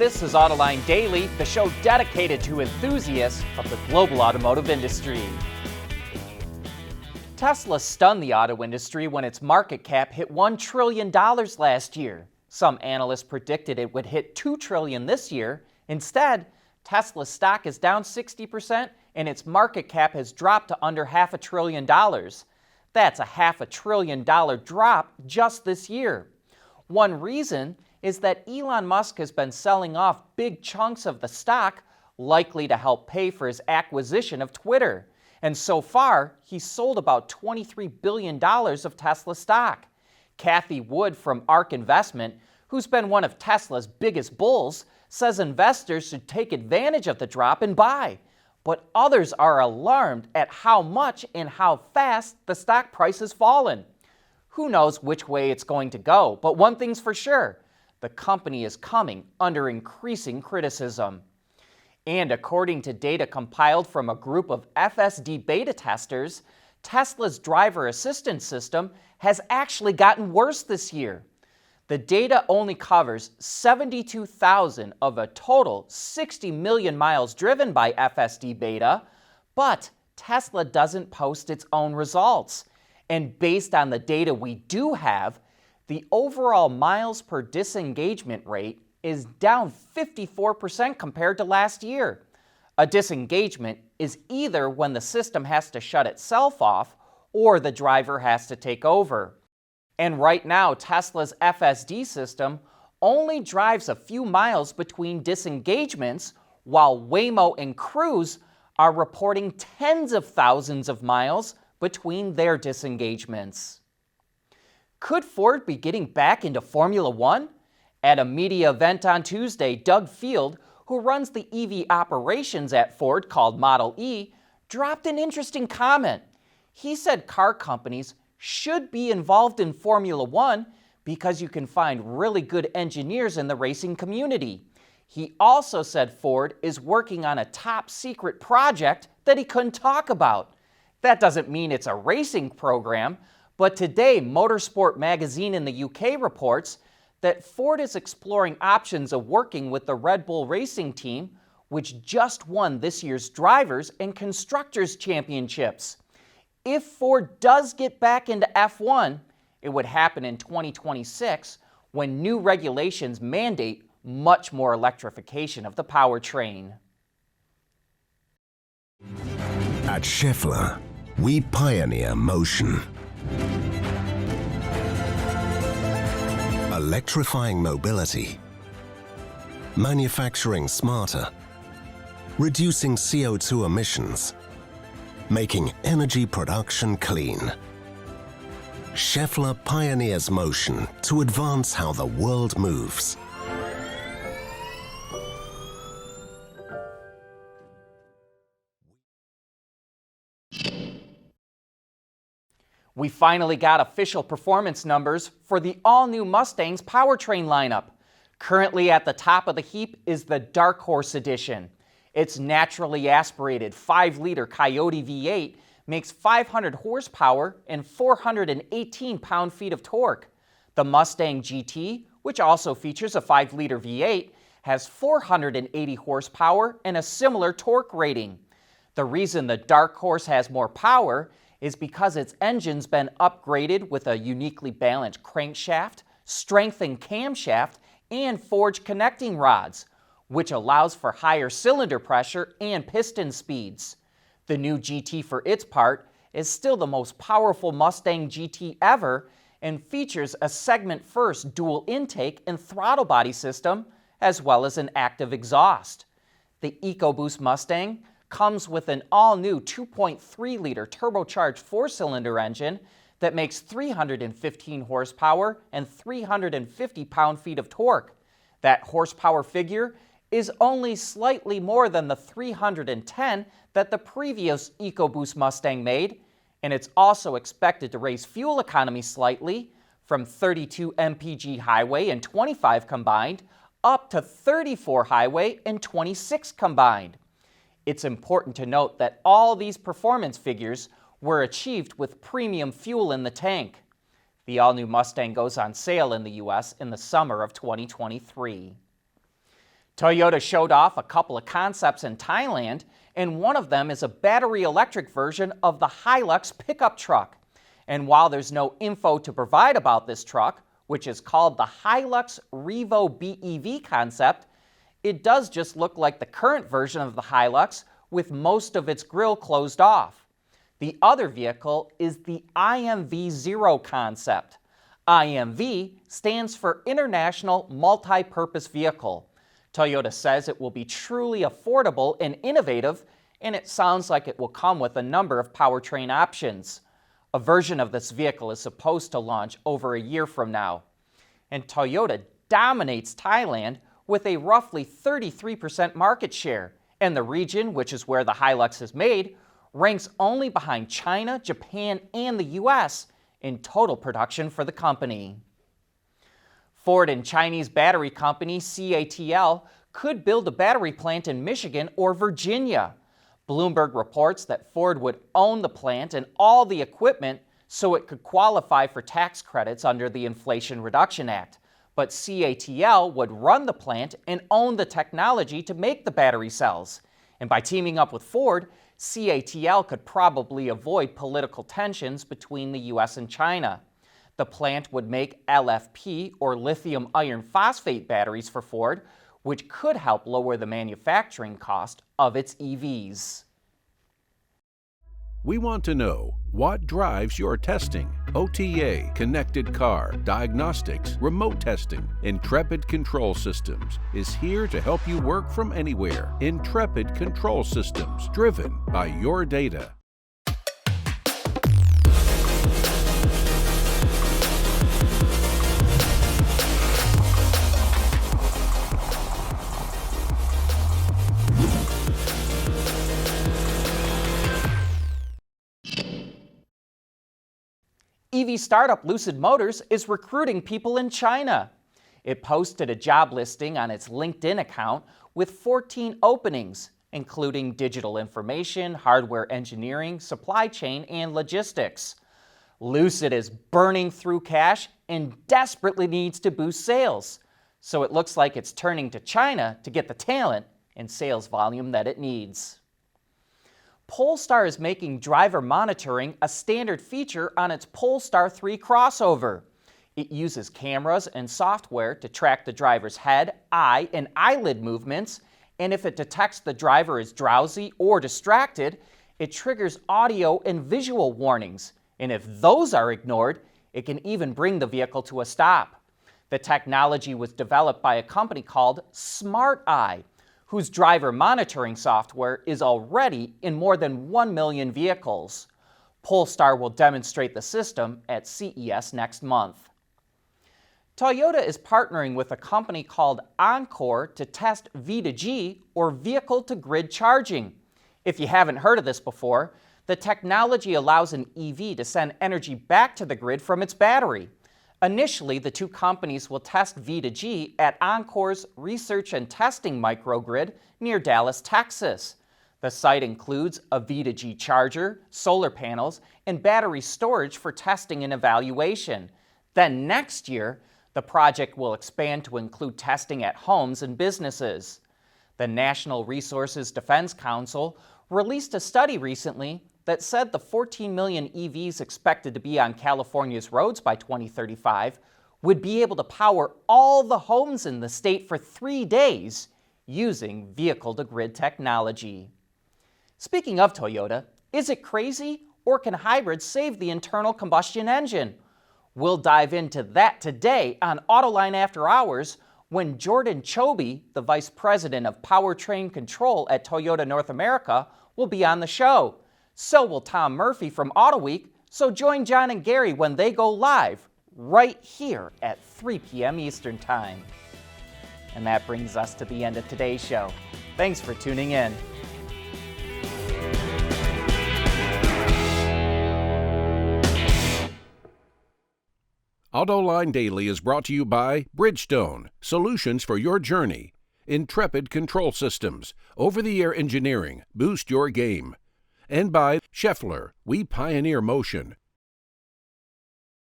This is Autoline Daily, the show dedicated to enthusiasts of the global automotive industry. Tesla stunned the auto industry when its market cap hit $1 trillion last year. Some analysts predicted it would hit $2 trillion this year. Instead, Tesla's stock is down 60% and its market cap has dropped to under $500 billion. That's a $500 billion drop just this year. One reason is that Elon Musk has been selling off big chunks of the stock, likely to help pay for his acquisition of Twitter. And so far, he's sold about $23 billion of Tesla stock. Cathie Wood from ARK Investment, who's been one of Tesla's biggest bulls, says investors should take advantage of the drop and buy. But others are alarmed at how much and how fast the stock price has fallen. Who knows which way it's going to go, but one thing's for sure. The company is coming under increasing criticism. And according to data compiled from a group of FSD beta testers, Tesla's driver assistance system has actually gotten worse this year. The data only covers 72,000 of a total 60 million miles driven by FSD beta, but Tesla doesn't post its own results. And based on the data we do have, the overall miles per disengagement rate is down 54% compared to last year. A disengagement is either when the system has to shut itself off or the driver has to take over. And right now, Tesla's FSD system only drives a few miles between disengagements, while Waymo and Cruise are reporting tens of thousands of miles between their disengagements. Could Ford be getting back into Formula One? At a media event on Tuesday, Doug Field, who runs the EV operations at Ford called Model E, dropped an interesting comment. He said car companies should be involved in Formula One because you can find really good engineers in the racing community. He also said Ford is working on a top secret project that he couldn't talk about. That doesn't mean it's a racing program, but today Motorsport magazine in the UK reports that Ford is exploring options of working with the Red Bull racing team, which just won this year's Drivers' and Constructors' Championships. If Ford does get back into F1, it would happen in 2026 when new regulations mandate much more electrification of the powertrain. At Schaeffler, we pioneer motion. Electrifying mobility, manufacturing smarter, reducing CO2 emissions, making energy production clean. Schaeffler pioneers motion to advance how the world moves. We finally got official performance numbers for the all-new Mustang's powertrain lineup. Currently at the top of the heap is the Dark Horse Edition. Its naturally aspirated 5-liter Coyote V8 makes 500 horsepower and 418 pound-feet of torque. The Mustang GT, which also features a 5-liter V8, has 480 horsepower and a similar torque rating. The reason the Dark Horse has more power is because its engine's been upgraded with a uniquely balanced crankshaft, strengthened camshaft, and forged connecting rods, which allows for higher cylinder pressure and piston speeds. The new GT, for its part, is still the most powerful Mustang GT ever and features a segment-first dual intake and throttle body system, as well as an active exhaust. The EcoBoost Mustang comes with an all-new 2.3-liter turbocharged 4-cylinder engine that makes 315 horsepower and 350 pound-feet of torque. That horsepower figure is only slightly more than the 310 that the previous EcoBoost Mustang made, and it's also expected to raise fuel economy slightly from 32 mpg highway and 25 combined up to 34 highway and 26 combined. It's important to note that all these performance figures were achieved with premium fuel in the tank. The all-new Mustang goes on sale in the U.S. in the summer of 2023. Toyota showed off a couple of concepts in Thailand, and one of them is a battery electric version of the Hilux pickup truck. And while there's no info to provide about this truck, which is called the Hilux Revo BEV concept, it does just look like the current version of the Hilux with most of its grille closed off. The other vehicle is the IMV0 concept. IMV stands for International Multi-Purpose Vehicle. Toyota says it will be truly affordable and innovative, and it sounds like it will come with a number of powertrain options. A version of this vehicle is supposed to launch over a year from now. And Toyota dominates Thailand with a roughly 33% market share, and the region, which is where the Hilux is made, ranks only behind China, Japan, and the US in total production for the company. Ford and Chinese battery company CATL could build a battery plant in Michigan or Virginia. Bloomberg reports that Ford would own the plant and all the equipment so it could qualify for tax credits under the Inflation Reduction Act. But CATL would run the plant and own the technology to make the battery cells. And by teaming up with Ford, CATL could probably avoid political tensions between the US and China. The plant would make LFP, or lithium iron phosphate batteries for Ford, which could help lower the manufacturing cost of its EVs. We want to know what drives your testing. OTA, connected car, diagnostics, remote testing. Intrepid Control Systems is here to help you work from anywhere. Intrepid Control Systems, driven by your data. EV startup Lucid Motors is recruiting people in China. It posted a job listing on its LinkedIn account with 14 openings, including digital information, hardware engineering, supply chain, and logistics. Lucid is burning through cash and desperately needs to boost sales. So it looks like it's turning to China to get the talent and sales volume that it needs. Polestar is making driver monitoring a standard feature on its Polestar 3 crossover. It uses cameras and software to track the driver's head, eye, and eyelid movements, and if it detects the driver is drowsy or distracted, it triggers audio and visual warnings, and if those are ignored, it can even bring the vehicle to a stop. The technology was developed by a company called Smart Eye, whose driver monitoring software is already in more than 1 million vehicles. Polestar will demonstrate the system at CES next month. Toyota is partnering with a company called Encore to test V2G, or vehicle-to-grid charging. If you haven't heard of this before, the technology allows an EV to send energy back to the grid from its battery. Initially, the two companies will test V2G at Encore's research and testing microgrid near Dallas, Texas. The site includes a V2G charger, solar panels, and battery storage for testing and evaluation. Then next year, the project will expand to include testing at homes and businesses. The National Resources Defense Council released a study recently that said the 14 million EVs expected to be on California's roads by 2035 would be able to power all the homes in the state for 3 days using vehicle-to-grid technology. Speaking of Toyota, is it crazy, or can hybrids save the internal combustion engine? We'll dive into that today on Autoline After Hours when Jordan Chobe, the Vice President of Powertrain Control at Toyota North America, will be on the show. So will Tom Murphy from AutoWeek, so join John and Gary when they go live right here at 3 p.m. Eastern Time. And that brings us to the end of today's show. Thanks for tuning in. Autoline Daily is brought to you by Bridgestone, solutions for your journey. Intrepid Control Systems, over-the-air engineering, boost your game. And by Scheffler, we pioneer motion.